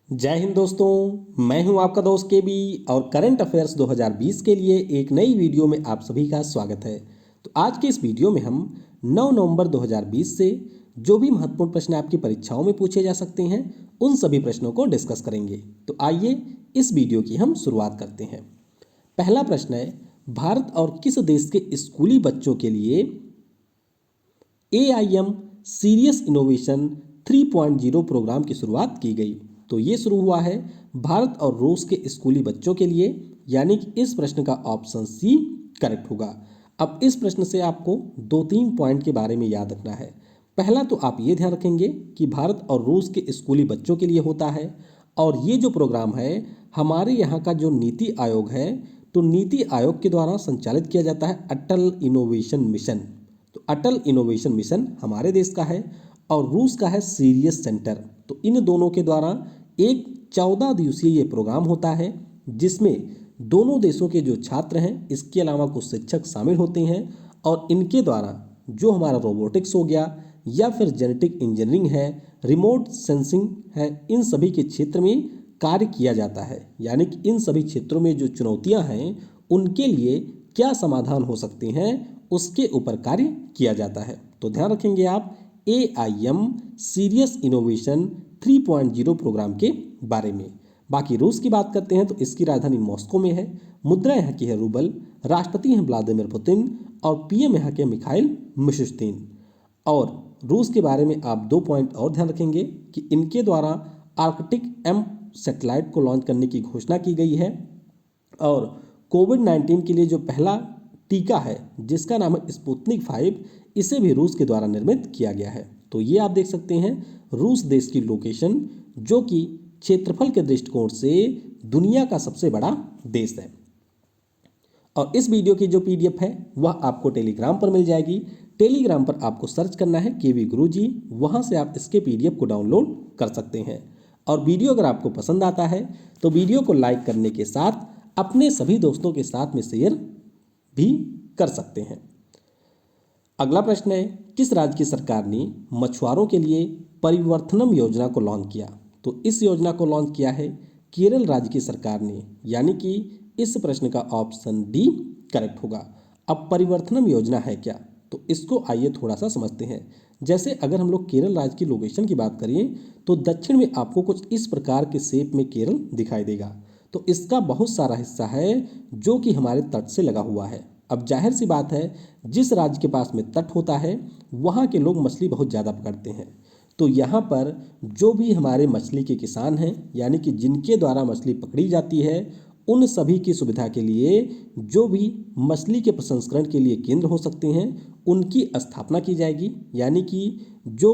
जय हिंद दोस्तों, मैं हूं आपका दोस्त के बी और करंट अफेयर्स 2020 के लिए एक नई वीडियो में आप सभी का स्वागत है। तो आज के इस वीडियो में हम 9 नवंबर 2020 से जो भी महत्वपूर्ण प्रश्न आपकी परीक्षाओं में पूछे जा सकते हैं उन सभी प्रश्नों को डिस्कस करेंगे। तो आइए इस वीडियो की हम शुरुआत करते हैं। पहला प्रश्न है, भारत और किस देश के स्कूली बच्चों के लिए AIM सीरियस इनोवेशन 3.0 प्रोग्राम की शुरुआत की गई? तो ये शुरू हुआ है भारत और रूस के स्कूली बच्चों के लिए, यानी कि इस प्रश्न का ऑप्शन सी करेक्ट होगा। अब इस प्रश्न से आपको 2-3 पॉइंट के बारे में याद रखना है। पहला तो आप ये ध्यान रखेंगे कि भारत और रूस के स्कूली बच्चों के लिए होता है और ये जो प्रोग्राम है हमारे यहाँ का जो नीति आयोग है, तो नीति आयोग के द्वारा संचालित किया जाता है अटल इनोवेशन मिशन। तो अटल इनोवेशन मिशन हमारे देश का है और रूस का है सीरियस सेंटर। तो इन दोनों के द्वारा एक 14 दिवसीय ये प्रोग्राम होता है जिसमें दोनों देशों के जो छात्र हैं, इसके अलावा कुछ शिक्षक शामिल होते हैं और इनके द्वारा जो हमारा रोबोटिक्स हो गया या फिर जेनेटिक इंजीनियरिंग है, रिमोट सेंसिंग है, इन सभी के क्षेत्र में कार्य किया जाता है। यानी कि इन सभी क्षेत्रों में जो चुनौतियां हैं उनके लिए क्या समाधान हो सकते हैं उसके ऊपर कार्य किया जाता है। तो ध्यान रखेंगे आप AIM सीरियस इनोवेशन 3.0 प्रोग्राम के बारे में। बाकी रूस की बात करते हैं तो इसकी राजधानी मॉस्को में है, मुद्रा यहाँ की है रूबल, राष्ट्रपति हैं व्लादिमीर पुतिन और PM यहाँ के मिखाइल मिशुस्तिन। और रूस के बारे में आप 2 पॉइंट और ध्यान रखेंगे कि इनके द्वारा आर्कटिक M सैटेलाइट को लॉन्च करने की घोषणा की गई है और कोविड-19 के लिए जो पहला टीका है जिसका नाम है स्पुतनिक 5, इसे भी रूस के द्वारा निर्मित किया गया है। तो ये आप देख सकते हैं रूस देश की लोकेशन जो कि क्षेत्रफल के दृष्टिकोण से दुनिया का सबसे बड़ा देश है। और इस वीडियो की जो PDF है वह आपको टेलीग्राम पर मिल जाएगी। टेलीग्राम पर आपको सर्च करना है KV गुरुजी, वहाँ से आप इसके PDF को डाउनलोड कर सकते हैं। और वीडियो अगर आपको पसंद आता है तो वीडियो को लाइक करने के साथ अपने सभी दोस्तों के साथ में शेयर भी कर सकते हैं। अगला प्रश्न है, किस राज्य की सरकार ने मछुआरों के लिए परिवर्तनम योजना को लॉन्च किया? तो इस योजना को लॉन्च किया है केरल राज्य की सरकार ने, यानी कि इस प्रश्न का ऑप्शन डी करेक्ट होगा। अब परिवर्तनम योजना है क्या, तो इसको आइए थोड़ा सा समझते हैं। जैसे अगर हम लोग केरल राज्य की लोकेशन की बात करें तो दक्षिण में आपको कुछ इस प्रकार के शेप में केरल दिखाई देगा। तो इसका बहुत सारा हिस्सा है जो कि हमारे तट से लगा हुआ है। अब जाहिर सी बात है जिस राज्य के पास में तट होता है वहाँ के लोग मछली बहुत ज़्यादा पकड़ते हैं। तो यहाँ पर जो भी हमारे मछली के किसान हैं, यानी कि जिनके द्वारा मछली पकड़ी जाती है, उन सभी की सुविधा के लिए जो भी मछली के प्रसंस्करण के लिए केंद्र हो सकते हैं उनकी स्थापना की जाएगी। यानी कि जो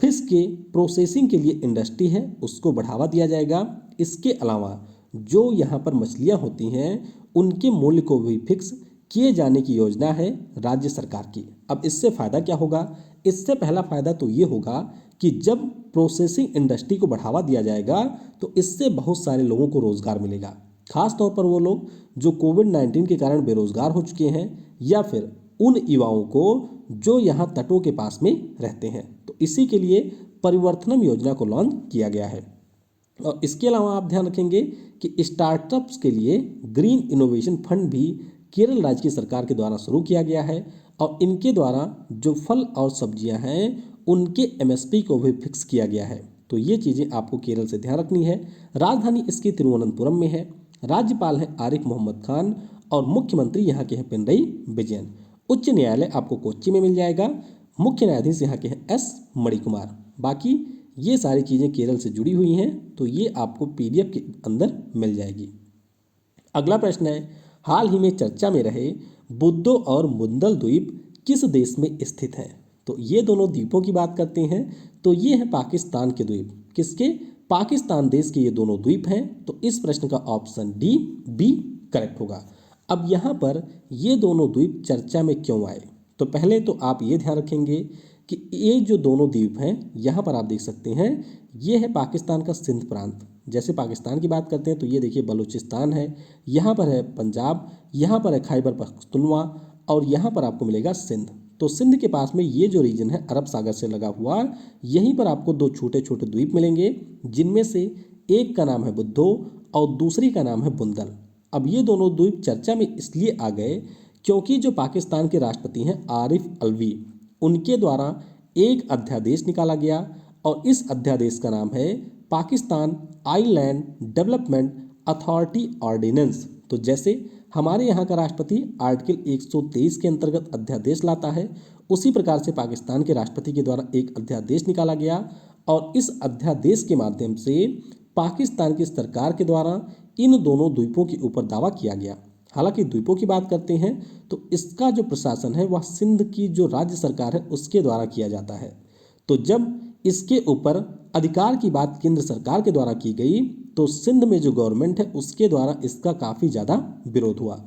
फिश के प्रोसेसिंग के लिए इंडस्ट्री है उसको बढ़ावा दिया जाएगा। इसके अलावा जो यहाँ पर मछलियाँ होती हैं उनके मूल्य को भी फिक्स किए जाने की योजना है राज्य सरकार की। अब इससे फ़ायदा क्या होगा? इससे पहला फ़ायदा तो ये होगा कि जब प्रोसेसिंग इंडस्ट्री को बढ़ावा दिया जाएगा तो इससे बहुत सारे लोगों को रोज़गार मिलेगा, खास तौर पर वो लोग जो कोविड-19 के कारण बेरोज़गार हो चुके हैं या फिर उन युवाओं को जो यहाँ तटों के पास में रहते हैं। तो इसी के लिए परिवर्तनम योजना को लॉन्च किया गया है। और इसके अलावा आप ध्यान रखेंगे कि स्टार्टअप्स के लिए ग्रीन इनोवेशन फंड भी केरल राज्य की सरकार के द्वारा शुरू किया गया है और इनके द्वारा जो फल और सब्जियां हैं उनके MSP को भी फिक्स किया गया है। तो ये चीज़ें आपको केरल से ध्यान रखनी है। राजधानी इसकी तिरुवनंतपुरम में है, राज्यपाल हैं आरिफ मोहम्मद खान और मुख्यमंत्री यहाँ के हैं पिनरई विजयन। उच्च न्यायालय आपको कोच्चि में मिल जाएगा, मुख्य न्यायाधीश यहाँ के हैं S मणिकुमार। बाकी ये सारी चीज़ें केरल से जुड़ी हुई हैं तो ये आपको PDF के अंदर मिल जाएगी। अगला प्रश्न है, हाल ही में चर्चा में रहे बुद्धो और मुंदल द्वीप किस देश में स्थित हैं? तो ये दोनों द्वीपों की बात करते हैं तो ये है पाकिस्तान के द्वीप। किसके? पाकिस्तान देश के ये दोनों द्वीप हैं। तो इस प्रश्न का ऑप्शन B करेक्ट होगा। अब यहाँ पर ये दोनों द्वीप चर्चा में क्यों आए? तो पहले तो आप ये ध्यान रखेंगे कि ये जो दोनों द्वीप हैं यहाँ पर आप देख सकते हैं, ये है पाकिस्तान का सिंध प्रांत। जैसे पाकिस्तान की बात करते हैं तो ये देखिए बलूचिस्तान है, यहाँ पर है पंजाब, यहाँ पर है खैबर पख्तूनख्वा और यहाँ पर आपको मिलेगा सिंध। तो सिंध के पास में ये जो रीजन है अरब सागर से लगा हुआ, यहीं पर आपको दो छोटे छोटे द्वीप मिलेंगे जिनमें से एक का नाम है बुद्धो और दूसरी का नाम है बुंदल। अब ये दोनों द्वीप चर्चा में इसलिए आ गए क्योंकि जो पाकिस्तान के राष्ट्रपति हैं आरिफ अलवी, उनके द्वारा एक अध्यादेश निकाला गया और इस अध्यादेश का नाम है Pakistan island development authority ordinance. तो जैसे हमारे यहाँ का राष्ट्रपति आर्टिकल 123 के अंतर्गत अध्यादेश लाता है, उसी प्रकार से पाकिस्तान के राष्ट्रपति के द्वारा एक अध्यादेश निकाला गया और इस अध्यादेश के माध्यम से पाकिस्तान की सरकार के द्वारा इन दोनों द्वीपों के ऊपर दावा किया गया। हालांकि द्वीपों की बात करते हैं तो इसका जो प्रशासन है वह सिंध की जो राज्य सरकार है उसके द्वारा किया जाता है। तो जब इसके ऊपर अधिकार की बात केंद्र सरकार के द्वारा की गई तो सिंध में जो गवर्नमेंट है उसके द्वारा इसका काफ़ी ज़्यादा विरोध हुआ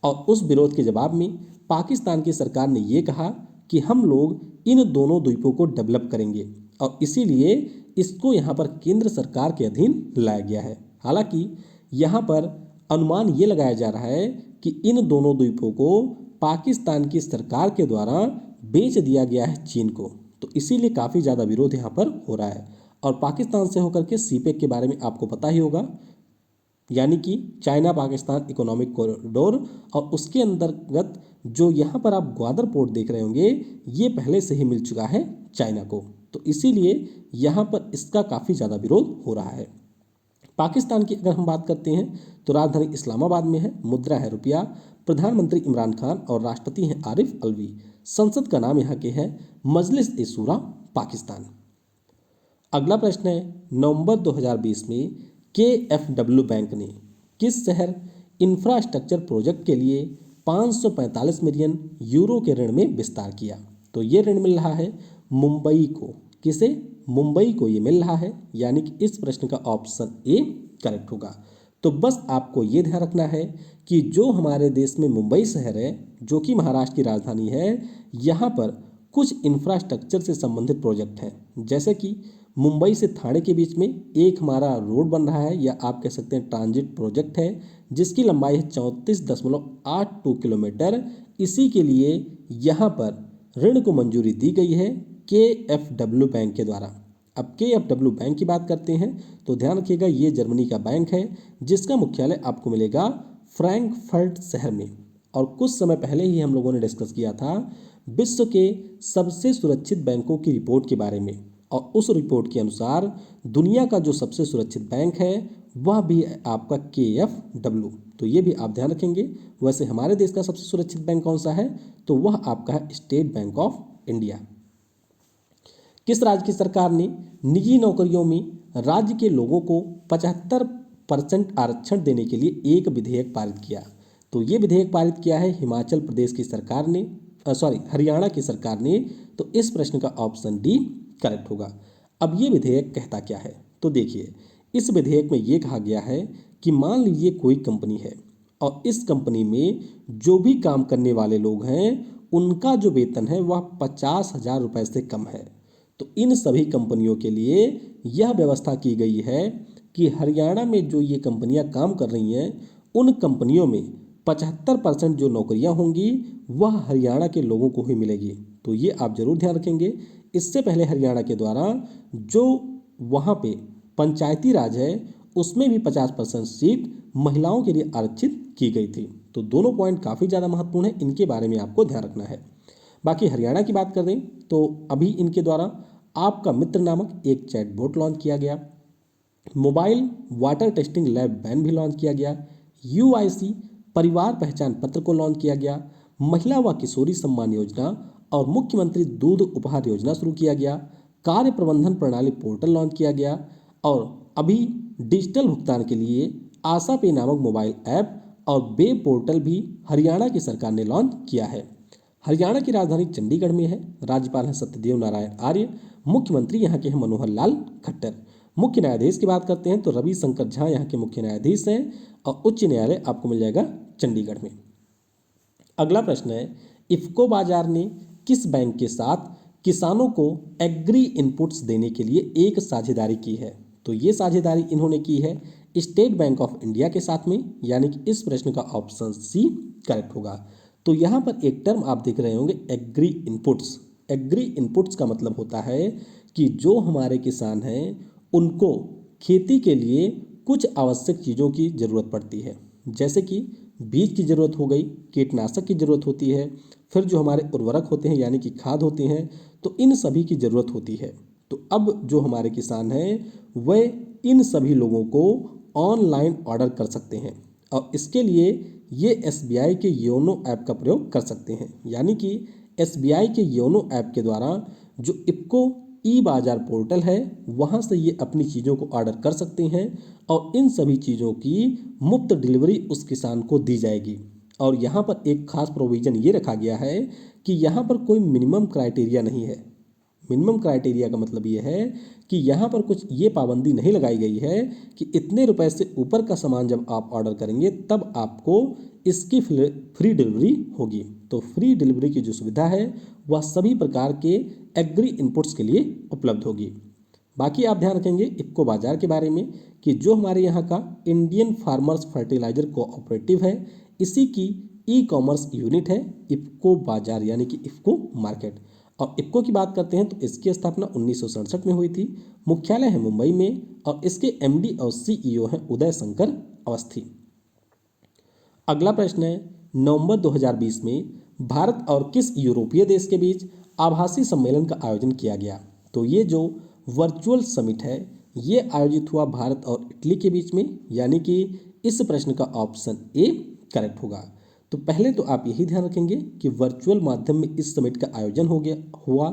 और उस विरोध के जवाब में पाकिस्तान की सरकार ने ये कहा कि हम लोग इन दोनों द्वीपों को डेवलप करेंगे और इसीलिए इसको यहाँ पर केंद्र सरकार के अधीन लाया गया है। हालांकि यहाँ पर अनुमान ये लगाया जा रहा है कि इन दोनों द्वीपों को पाकिस्तान की सरकार के द्वारा बेच दिया गया है चीन को, तो इसीलिए काफ़ी ज़्यादा विरोध यहाँ पर हो रहा है। और पाकिस्तान से होकर के सीपेक के बारे में आपको पता ही होगा, यानी कि चाइना पाकिस्तान इकोनॉमिक कॉरिडोर, और उसके अंतर्गत जो यहाँ पर आप ग्वादर पोर्ट देख रहे होंगे ये पहले से ही मिल चुका है चाइना को, तो इसीलिए यहाँ पर इसका काफ़ी ज़्यादा विरोध हो रहा है। पाकिस्तान की अगर हम बात करते हैं तो राजधानी इस्लामाबाद में है, मुद्रा है रुपया, प्रधानमंत्री इमरान खान और राष्ट्रपति हैं आरिफ अलवी। संसद का नाम यहाँ के है मजलिस ए शूरा पाकिस्तान। अगला प्रश्न है, नवंबर 2020 में KFW बैंक ने किस शहर इंफ्रास्ट्रक्चर प्रोजेक्ट के लिए 545 मिलियन यूरो के ऋण में विस्तार किया? तो ये ऋण मिल रहा है मुंबई को। किसे? मुंबई को ये मिल रहा है, यानी कि इस प्रश्न का ऑप्शन ए करेक्ट होगा। तो बस आपको ये ध्यान रखना है कि जो हमारे देश में मुंबई शहर है जो कि महाराष्ट्र की राजधानी है, यहाँ पर कुछ इंफ्रास्ट्रक्चर से संबंधित प्रोजेक्ट हैं, जैसे कि मुंबई से थाने के बीच में एक हमारा रोड बन रहा है या आप कह सकते हैं ट्रांजिट प्रोजेक्ट है जिसकी लंबाई है 34.82 किलोमीटर। इसी के लिए यहाँ पर ऋण को मंजूरी दी गई है KFW बैंक के द्वारा। अब KFW बैंक की बात करते हैं तो ध्यान रखिएगा ये जर्मनी का बैंक है जिसका मुख्यालय आपको मिलेगा फ्रैंकफर्ट शहर में। और कुछ समय पहले ही हम लोगों ने डिस्कस किया था विश्व के सबसे सुरक्षित बैंकों की रिपोर्ट के बारे में, और उस रिपोर्ट के अनुसार दुनिया का जो सबसे सुरक्षित बैंक है वह भी है आपका KFW। तो ये भी आप ध्यान रखेंगे। वैसे हमारे देश का सबसे सुरक्षित बैंक कौन सा है? तो वह आपका है स्टेट बैंक ऑफ इंडिया। किस राज्य की सरकार ने निजी नौकरियों में राज्य के लोगों को 75% आरक्षण देने के लिए एक विधेयक पारित किया? तो ये विधेयक पारित किया है हिमाचल प्रदेश की सरकार ने, हरियाणा की सरकार ने। तो इस प्रश्न का ऑप्शन डी करेक्ट होगा। अब ये विधेयक कहता क्या है? तो देखिए इस विधेयक में ये कहा गया है कि मान लीजिए कोई कंपनी है और इस कंपनी में जो भी काम करने वाले लोग हैं उनका जो वेतन है वह 50,000 रुपये से कम है। तो इन सभी कंपनियों के लिए यह व्यवस्था की गई है कि हरियाणा में जो ये कंपनियां काम कर रही हैं उन कंपनियों में 75% जो नौकरियां होंगी वह हरियाणा के लोगों को ही मिलेगी। तो ये आप जरूर ध्यान रखेंगे। इससे पहले हरियाणा के द्वारा जो वहाँ पे पंचायती राज है उसमें भी 50% सीट महिलाओं के लिए आरक्षित की गई थी। तो दोनों पॉइंट काफ़ी ज़्यादा महत्वपूर्ण है, इनके बारे में आपको ध्यान रखना है। बाकी हरियाणा की बात करें तो अभी इनके द्वारा आपका मित्र नामक एक चैटबॉट लॉन्च किया गया, mobile water testing lab van भी लॉन्च किया गया, UIC परिवार पहचान पत्र को लॉन्च किया गया, महिला व किशोरी सम्मान योजना और मुख्यमंत्री दूध उपहार योजना शुरू किया गया, कार्य प्रबंधन प्रणाली पोर्टल लॉन्च किया गया और अभी डिजिटल भुगतान के लिए आशा पे नामक मोबाइल ऐप और वेब पोर्टल भी हरियाणा की सरकार ने लॉन्च किया है। हरियाणा की राजधानी चंडीगढ़ में है, राज्यपाल हैं सत्यदेव नारायण आर्य, मुख्यमंत्री यहाँ के हैं मनोहर लाल खट्टर। मुख्य न्यायाधीश की बात करते हैं तो रवि शंकर झा यहाँ के मुख्य न्यायाधीश हैं और उच्च न्यायालय आपको मिल जाएगा चंडीगढ़ में। अगला प्रश्न है, इफ्को बाजार ने किस बैंक के साथ किसानों को एग्री इनपुट्स देने के लिए एक साझेदारी की है? तो ये साझेदारी इन्होंने की है स्टेट बैंक ऑफ इंडिया के साथ में, यानी कि इस प्रश्न का ऑप्शन सी करेक्ट होगा। तो यहाँ पर एक टर्म आप देख रहे होंगे एग्री इनपुट्स। एग्री इनपुट्स का मतलब होता है कि जो हमारे किसान हैं उनको खेती के लिए कुछ आवश्यक चीज़ों की ज़रूरत पड़ती है, जैसे कि बीज की ज़रूरत हो गई, कीटनाशक की ज़रूरत होती है, फिर जो हमारे उर्वरक होते हैं यानी कि खाद होते हैं, तो इन सभी की ज़रूरत होती है। तो अब जो हमारे किसान हैं वह इन सभी लोगों को ऑनलाइन ऑर्डर कर सकते हैं और इसके लिए ये एसबीआई के योनो ऐप का प्रयोग कर सकते हैं। यानी कि एसबीआई के योनो ऐप के द्वारा जो इफ्को ई बाज़ार पोर्टल है वहाँ से ये अपनी चीज़ों को ऑर्डर कर सकते हैं और इन सभी चीज़ों की मुफ्त डिलीवरी उस किसान को दी जाएगी। और यहाँ पर एक खास प्रोविज़न ये रखा गया है कि यहाँ पर कोई मिनिमम क्राइटेरिया नहीं है। मिनिमम क्राइटेरिया का मतलब ये है कि यहाँ पर कुछ ये पाबंदी नहीं लगाई गई है कि इतने रुपए से ऊपर का सामान जब आप ऑर्डर करेंगे तब आपको इसकी फ्री डिलीवरी होगी। तो फ्री डिलीवरी की जो सुविधा है वह सभी प्रकार के एग्री इनपुट्स के लिए उपलब्ध होगी। बाकी आप ध्यान रखेंगे इफ्को बाज़ार के बारे में कि जो हमारे यहाँ का इंडियन फार्मर्स फर्टिलाइजर कोऑपरेटिव है, इसी की ई कॉमर्स यूनिट है इफ्को बाज़ार यानी कि इफ्को मार्केट। और इफ्को की बात करते हैं तो इसकी स्थापना 1967 में हुई थी। मुख्यालय है मुंबई में और इसके एमडी और सीईओ हैं उदय शंकर अवस्थी। अगला प्रश्न है, नवंबर 2020 में भारत और किस यूरोपीय देश के बीच आभासी सम्मेलन का आयोजन किया गया? तो ये जो वर्चुअल समिट है ये आयोजित हुआ भारत और इटली के बीच में, यानी कि इस प्रश्न का ऑप्शन ए करेक्ट होगा। तो पहले तो आप यही ध्यान रखेंगे कि वर्चुअल माध्यम में इस समिट का आयोजन हुआ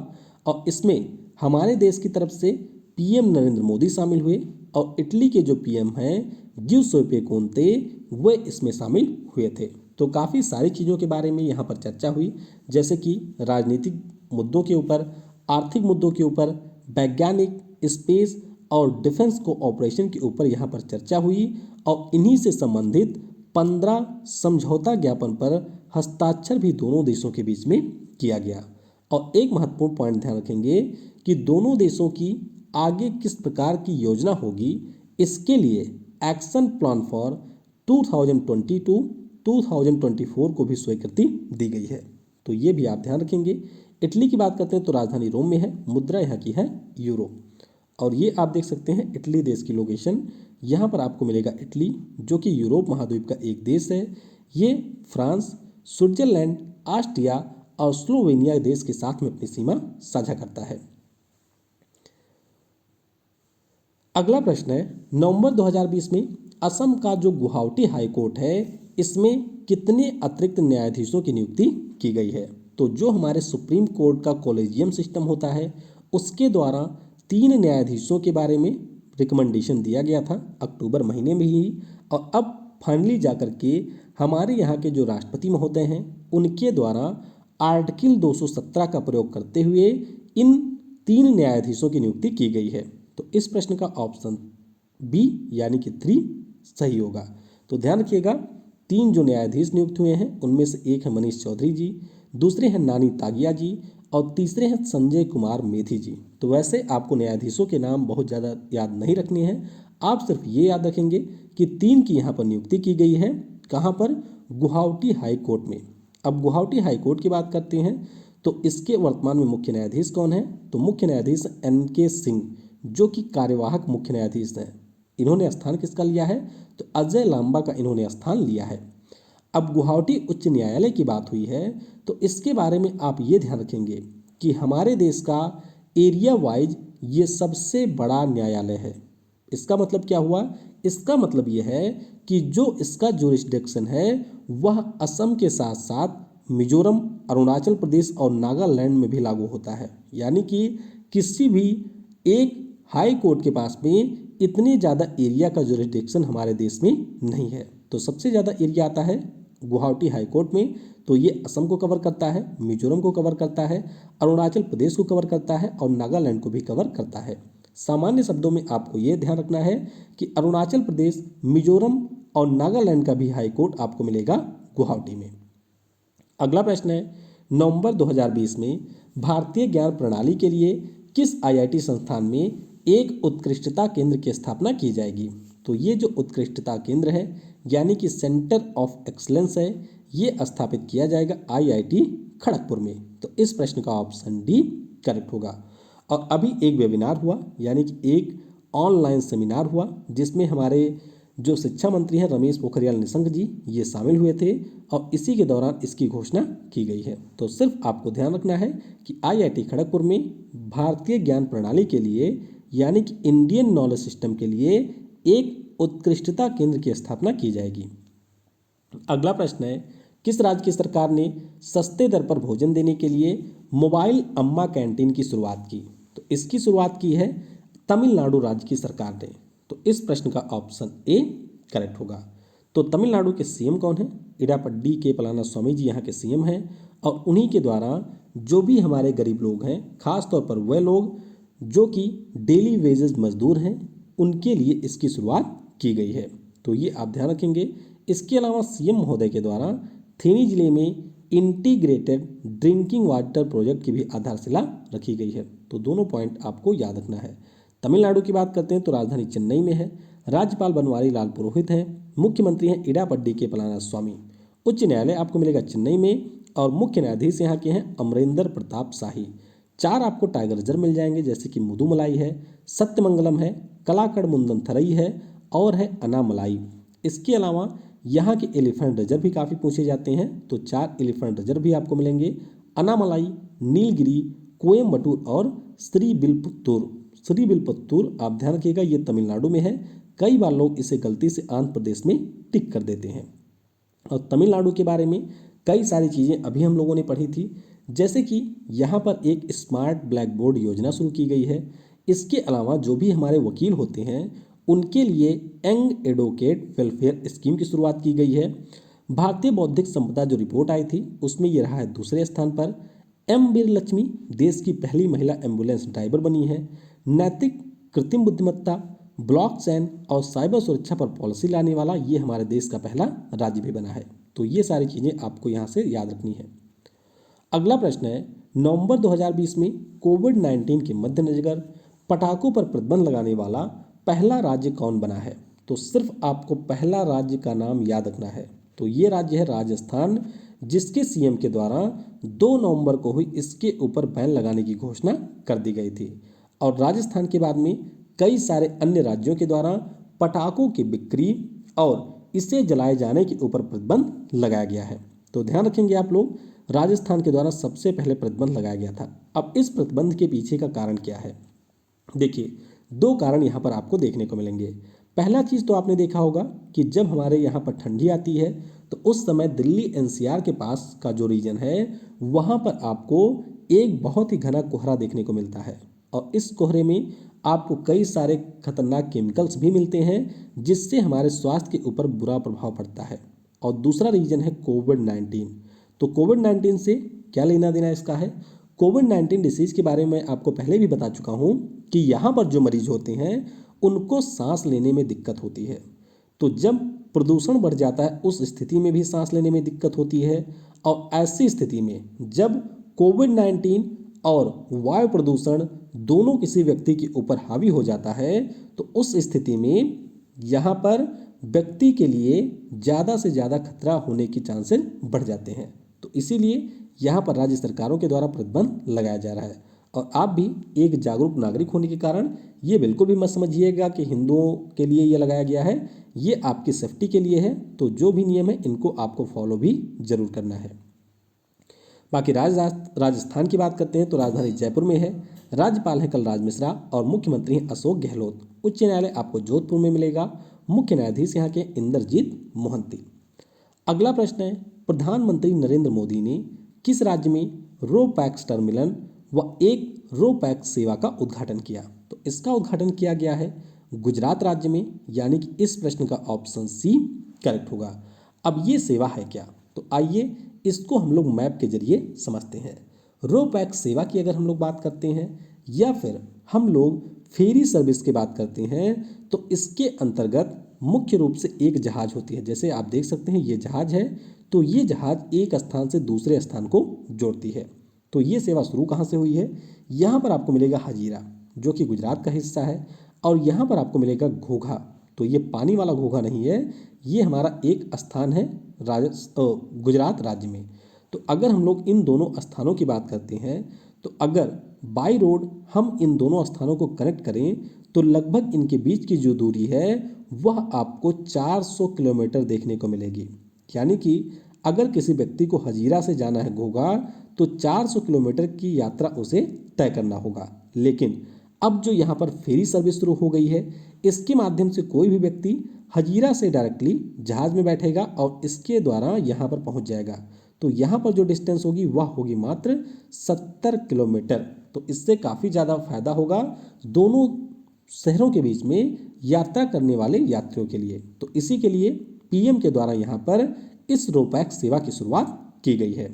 और इसमें हमारे देश की तरफ से पीएम नरेंद्र मोदी शामिल हुए और इटली के जो पीएम हैं गिउसेप्पे कोंते वे इसमें शामिल हुए थे। तो काफ़ी सारी चीज़ों के बारे में यहाँ पर चर्चा हुई, जैसे कि राजनीतिक मुद्दों के ऊपर, आर्थिक मुद्दों के ऊपर, वैज्ञानिक, स्पेस और डिफेंस कोऑपरेशन के ऊपर यहाँ पर चर्चा हुई और इन्हीं से संबंधित 15 समझौता ज्ञापन पर हस्ताक्षर भी दोनों देशों के बीच में किया गया। और एक महत्वपूर्ण पॉइंट ध्यान रखेंगे कि दोनों देशों की आगे किस प्रकार की योजना होगी, इसके लिए एक्शन प्लान फॉर 2022-2024 को भी स्वीकृति दी गई है। तो ये भी आप ध्यान रखेंगे। इटली की बात करते हैं तो राजधानी रोम में है, मुद्रा यहाँ की है यूरो। और ये आप देख सकते हैं इटली देश की लोकेशन, यहाँ पर आपको मिलेगा इटली जो कि यूरोप महाद्वीप का एक देश है। ये फ्रांस, स्विट्जरलैंड, ऑस्ट्रिया और स्लोवेनिया देश के साथ में अपनी सीमा साझा करता है। अगला प्रश्न है, नवंबर 2020 में असम का जो गुवाहाटी हाई कोर्ट है इसमें कितने अतिरिक्त न्यायाधीशों की नियुक्ति की गई है? तो जो हमारे सुप्रीम कोर्ट का कॉलेजियम सिस्टम होता है उसके द्वारा 3 न्यायाधीशों के बारे में रिकमेंडेशन दिया गया था अक्टूबर महीने में ही, और अब फाइनली जाकर के हमारे यहाँ के जो राष्ट्रपति महोदय हैं उनके द्वारा आर्टिकल 217 का प्रयोग करते हुए इन 3 न्यायाधीशों की नियुक्ति की गई है। तो इस प्रश्न का ऑप्शन बी यानी कि 3 सही होगा। तो ध्यान रखिएगा 3 जो न्यायाधीश नियुक्त हुए हैं उनमें से एक है मनीष चौधरी जी, दूसरे हैं नानी तागिया जी और तीसरे हैं संजय कुमार मेधी जी। तो वैसे आपको न्यायाधीशों के नाम बहुत ज़्यादा याद नहीं रखने हैं, आप सिर्फ ये याद रखेंगे कि 3 की यहाँ पर नियुक्ति की गई है। कहाँ पर? गुवाहाटी हाई कोर्ट में। अब गुवाहाटी हाई कोर्ट की बात करते हैं तो इसके वर्तमान में मुख्य न्यायाधीश कौन है? तो मुख्य न्यायाधीश NK सिंह जो कि कार्यवाहक मुख्य न्यायाधीश हैं। इन्होंने स्थान किसका लिया है? तो अजय लांबा का इन्होंने स्थान लिया है। अब गुवाहाटी उच्च न्यायालय की बात हुई है तो इसके बारे में आप ये ध्यान रखेंगे कि हमारे देश का एरिया वाइज ये सबसे बड़ा न्यायालय है। इसका मतलब क्या हुआ? इसका मतलब ये है कि जो इसका जुरिस्डिक्शन है वह असम के साथ साथ मिजोरम, अरुणाचल प्रदेश और नागालैंड में भी लागू होता है। यानी कि किसी भी एक हाई कोर्ट के पास में इतने ज़्यादा एरिया का जुरिस्डिक्शन हमारे देश में नहीं है। तो सबसे ज़्यादा एरिया आता है गुवाहाटी हाई कोर्ट में, तो ये असम को कवर करता है, मिजोरम को कवर करता है, अरुणाचल प्रदेश को कवर करता है और नागालैंड को भी कवर करता है। सामान्य शब्दों में आपको ये ध्यान रखना है कि अरुणाचल प्रदेश, मिजोरम और नागालैंड का भी हाई कोर्ट आपको मिलेगा गुवाहाटी में। अगला प्रश्न है, नवंबर 2020 में भारतीय ज्ञान प्रणाली के लिए किस IIT संस्थान में एक उत्कृष्टता केंद्र की स्थापना की जाएगी? तो ये जो उत्कृष्टता केंद्र है यानी कि सेंटर ऑफ एक्सलेंस है, ये स्थापित किया जाएगा IIT खड़गपुर में। तो इस प्रश्न का ऑप्शन डी करेक्ट होगा। और अभी एक वेबिनार हुआ यानी कि एक ऑनलाइन सेमिनार हुआ जिसमें हमारे जो शिक्षा मंत्री हैं रमेश पोखरियाल निशंक जी ये शामिल हुए थे और इसी के दौरान इसकी घोषणा की गई है। तो सिर्फ आपको ध्यान रखना है कि आईआईटी खड़गपुर में भारतीय ज्ञान प्रणाली के लिए यानी कि इंडियन नॉलेज सिस्टम के लिए एक उत्कृष्टता केंद्र की स्थापना की जाएगी। अगला प्रश्न है, किस राज्य की सरकार ने सस्ते दर पर भोजन देने के लिए मोबाइल अम्मा कैंटीन की शुरुआत की? तो इसकी शुरुआत की है तमिलनाडु राज्य की सरकार ने। तो इस प्रश्न का ऑप्शन ए करेक्ट होगा। तो तमिलनाडु के सीएम कौन है? इडापड्डी के पलानीस्वामी जी यहाँ के सीएम हैं और उन्हीं के द्वारा जो भी हमारे गरीब लोग हैं, खास तौर पर वह लोग जो कि डेली वेजेस मजदूर हैं, उनके लिए इसकी शुरुआत की गई है। तो ये आप ध्यान रखेंगे। इसके अलावा सीएम महोदय के द्वारा थेनी जिले में इंटीग्रेटेड ड्रिंकिंग वाटर प्रोजेक्ट की भी आधारशिला रखी गई है। तो दोनों पॉइंट आपको याद रखना है। तमिलनाडु की बात करते हैं तो राजधानी चेन्नई में है, राज्यपाल बनवारी लाल पुरोहित हैं, मुख्यमंत्री हैं इडापड्डी के पलानीस्वामी। उच्च न्यायालय आपको मिलेगा चेन्नई में और मुख्य न्यायाधीश यहाँ के हैं अमरेंद्र प्रताप शाही। 4 आपको टाइगर रिजर्व मिल जाएंगे जैसे कि मुदुमलाई है, सत्यमंगलम है, कलाकड़ मुंदन थरई है और है अनामलाई। इसके अलावा यहाँ के एलिफेंट रिजर्व भी काफ़ी पूछे जाते हैं, तो 4 एलिफेंट रिजर्व भी आपको मिलेंगे, अनामलाई, नीलगिरी, कोयम्बटूर और श्रीविल्पुत्तूर। आप ध्यान रखिएगा ये तमिलनाडु में है। कई बार लोग इसे गलती से आंध्र प्रदेश में टिक कर देते हैं। और तमिलनाडु के बारे में कई सारी चीज़ें अभी हम लोगों ने पढ़ी थी, जैसे कि यहाँ पर एक स्मार्ट ब्लैक बोर्ड योजना शुरू की गई है। इसके अलावा जो भी हमारे वकील होते हैं उनके लिए यंग एडवोकेट वेलफेयर स्कीम की शुरुआत की गई है। भारतीय बौद्धिक संपदा जो रिपोर्ट आई थी उसमें ये रहा है दूसरे स्थान पर। एम वीरलक्ष्मी देश की पहली महिला एम्बुलेंस ड्राइवर बनी है। नैतिक कृत्रिम बुद्धिमत्ता, ब्लॉकचेन और साइबर सुरक्षा पर पॉलिसी लाने वाला ये हमारे देश का पहला राज्य भी बना है। तो ये सारी चीज़ें आपको यहाँ से याद रखनी है। अगला प्रश्न है, नवंबर 2020 में कोविड-19 के मद्देनजर पटाखों पर प्रतिबंध लगाने वाला पहला राज्य कौन बना है? तो सिर्फ आपको पहला राज्य का नाम याद रखना है। तो ये राज्य है राजस्थान, जिसके सीएम के द्वारा 2 नवंबर को हुई इसके ऊपर बैन लगाने की घोषणा कर दी गई थी। और राजस्थान के बाद में कई सारे अन्य राज्यों के द्वारा पटाखों की बिक्री और इसे जलाए जाने के ऊपर प्रतिबंध लगाया गया है। तो ध्यान रखेंगे आप लोग, राजस्थान के द्वारा सबसे पहले प्रतिबंध लगाया गया था। अब इस प्रतिबंध के पीछे का कारण क्या है? देखिए, 2 कारण यहाँ पर आपको देखने को मिलेंगे। पहला चीज़ तो आपने देखा होगा कि जब हमारे यहाँ पर ठंडी आती है तो उस समय दिल्ली एनसीआर के पास का जो रीजन है वहाँ पर आपको एक बहुत ही घना कोहरा देखने को मिलता है और इस कोहरे में आपको कई सारे खतरनाक केमिकल्स भी मिलते हैं जिससे हमारे स्वास्थ्य के ऊपर बुरा प्रभाव पड़ता है। और दूसरा रीजन है कोविड-19। तो कोविड-19 से क्या लेना देना इसका है? कोविड-19 डिसीज़ के बारे में आपको पहले भी बता चुका हूँ कि यहाँ पर जो मरीज होते हैं उनको सांस लेने में दिक्कत होती है। तो जब प्रदूषण बढ़ जाता है उस स्थिति में भी सांस लेने में दिक्कत होती है और ऐसी स्थिति में जब कोविड-19 और वायु प्रदूषण दोनों किसी व्यक्ति के ऊपर हावी हो जाता है तो उस स्थिति में यहाँ पर व्यक्ति के लिए ज़्यादा से ज़्यादा खतरा होने के चांसेस बढ़ जाते हैं। तो इसीलिए यहाँ पर राज्य सरकारों के द्वारा प्रतिबंध लगाया जा रहा है। और आप भी एक जागरूक नागरिक होने के कारण ये बिल्कुल भी मत समझिएगा कि हिंदुओं के लिए ये लगाया गया है, ये आपकी सेफ्टी के लिए है। तो जो भी नियम है इनको आपको फॉलो भी जरूर करना है। बाकी राजस्थान की बात करते हैं तो राजधानी जयपुर में है, राज्यपाल हैं कलराज मिश्रा और मुख्यमंत्री हैं अशोक गहलोत। उच्च न्यायालय आपको जोधपुर में मिलेगा, मुख्य न्यायाधीश यहाँ के इंद्रजीत मोहंती। अगला प्रश्न है, प्रधानमंत्री नरेंद्र मोदी ने किस राज्य में रो पैक्स टर्मिनल व एक रो पैक्स सेवा का उद्घाटन किया? तो इसका उद्घाटन किया गया है गुजरात राज्य में, यानी कि इस प्रश्न का ऑप्शन सी करेक्ट होगा। अब ये सेवा है क्या? तो आइए इसको हम लोग मैप के जरिए समझते हैं। रो पैक्स सेवा की अगर हम लोग बात करते हैं या फिर हम लोग फेरी सर्विस की बात करते हैं तो इसके अंतर्गत मुख्य रूप से एक जहाज होती है। जैसे आप देख सकते हैं ये जहाज है, तो ये जहाज एक स्थान से दूसरे स्थान को जोड़ती है। तो ये सेवा शुरू कहाँ से हुई है? यहाँ पर आपको मिलेगा हजीरा जो कि गुजरात का हिस्सा है और यहाँ पर आपको मिलेगा घोघा। तो ये पानी वाला घोघा नहीं है, ये हमारा एक स्थान है गुजरात राज्य में। तो अगर हम लोग इन दोनों स्थानों की बात करते हैं तो अगर बाई रोड हम इन दोनों स्थानों को कनेक्ट करें तो लगभग इनके बीच की जो दूरी है वह आपको 400 किलोमीटर देखने को मिलेगी। यानी कि अगर किसी व्यक्ति को हजीरा से जाना है घोघा तो 400 किलोमीटर की यात्रा उसे तय करना होगा। लेकिन अब जो यहाँ पर फेरी सर्विस शुरू हो गई है, इसके माध्यम से कोई भी व्यक्ति हजीरा से डायरेक्टली जहाज में बैठेगा और इसके द्वारा यहाँ पर पहुँच जाएगा। तो यहाँ पर जो डिस्टेंस होगी वह होगी मात्र 70 किलोमीटर। तो इससे काफ़ी ज़्यादा फायदा होगा दोनों शहरों के बीच में यात्रा करने वाले यात्रियों के लिए। तो इसी के लिए पीएम के द्वारा यहाँ पर इस रोपैक्स सेवा की शुरुआत की गई है।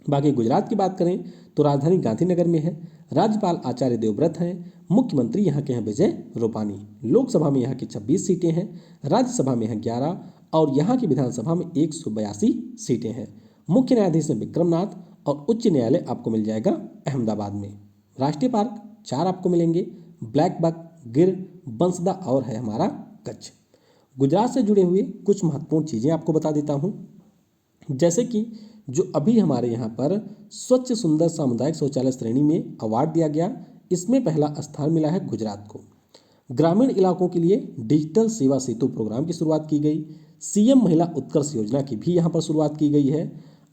बाकी गुजरात की बात करें तो राजधानी गांधीनगर में है। राज्यपाल आचार्य देवव्रत हैं। मुख्यमंत्री यहाँ के हैं विजय रूपानी। लोकसभा में यहाँ की 26 सीटें हैं, राज्यसभा में हैं 11 और यहाँ की विधानसभा में 182 सीटें हैं। मुख्य न्यायाधीश हैं विक्रमनाथ और उच्च न्यायालय आपको मिल जाएगा अहमदाबाद में। राष्ट्रीय पार्क 4 आपको मिलेंगे, ब्लैक बक, गिर, बंसदा और है हमारा कच्छ। गुजरात से जुड़े हुए कुछ महत्वपूर्ण चीज़ें आपको बता देता हूँ, जैसे कि जो अभी हमारे यहाँ पर स्वच्छ सुंदर सामुदायिक शौचालय श्रेणी में अवार्ड दिया गया, इसमें पहला स्थान मिला है गुजरात को। ग्रामीण इलाकों के लिए डिजिटल सेवा सेतु प्रोग्राम की शुरुआत की गई। सीएम महिला उत्कर्ष योजना की भी यहाँ पर शुरुआत की गई है।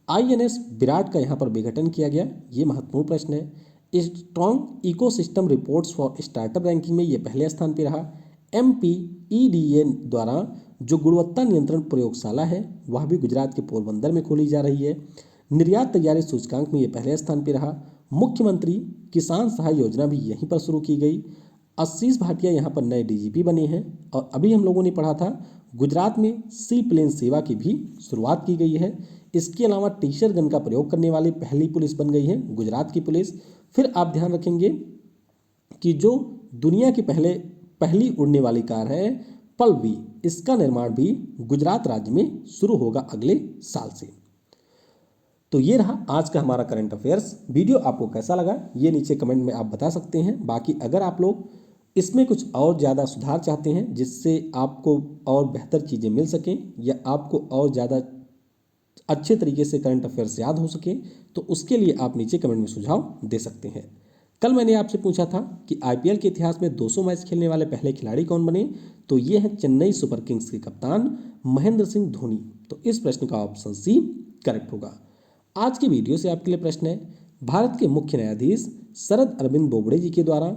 आईएनएस विराट का यहाँ पर विघटन किया गया, ये महत्वपूर्ण प्रश्न है। Strong ecosystem reports for startup ranking में ये पहले स्थान पर रहा। MPEDA द्वारा जो गुणवत्ता नियंत्रण प्रयोगशाला है वह भी गुजरात के पोरबंदर में खोली जा रही है। निर्यात तैयारी सूचकांक में ये पहले स्थान पर रहा। मुख्यमंत्री किसान सहाय योजना भी यहीं पर शुरू की गई। आशीष भाटिया यहाँ पर नए DGP बने हैं। और अभी हम लोगों ने पढ़ा था गुजरात में सी प्लेन सेवा की भी शुरुआत की गई है। इसके अलावा टीशर गन का प्रयोग करने वाली पहली पुलिस बन गई है गुजरात की पुलिस। फिर आप ध्यान रखेंगे कि जो दुनिया की पहली उड़ने वाली कार है पल्वी, इसका निर्माण भी गुजरात राज्य में शुरू होगा अगले साल से। तो ये रहा आज का हमारा करंट अफेयर्स। वीडियो आपको कैसा लगा ये नीचे कमेंट में आप बता सकते हैं। बाकी अगर आप लोग इसमें कुछ और ज़्यादा सुधार चाहते हैं जिससे आपको और बेहतर चीज़ें मिल सकें या आपको और ज़्यादा अच्छे तरीके से करंट अफेयर्स याद हो सके, तो उसके लिए आप नीचे कमेंट में सुझाव दे सकते हैं। कल मैंने आपसे पूछा था कि IPL के इतिहास में 200 मैच खेलने वाले पहले खिलाड़ी कौन बने, तो ये हैं चेन्नई सुपर किंग्स के कप्तान महेंद्र सिंह धोनी। तो इस प्रश्न का ऑप्शन सी करेक्ट होगा। आज की वीडियो से आपके लिए प्रश्न है, भारत के मुख्य न्यायाधीश शरद अरविंद बोबड़े जी के द्वारा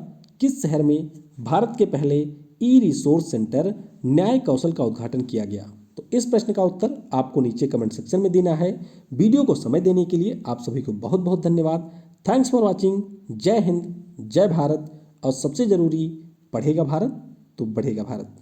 किस शहर में भारत के पहले ई-रिसोर्स सेंटर न्याय कौशल का उद्घाटन किया गया? तो इस प्रश्न का उत्तर आपको नीचे कमेंट सेक्शन में देना है। वीडियो को समय देने के लिए आप सभी को बहुत बहुत धन्यवाद। Thanks for watching. जय हिंद, जय भारत और सबसे ज़रूरी, पढ़ेगा भारत तो बढ़ेगा भारत।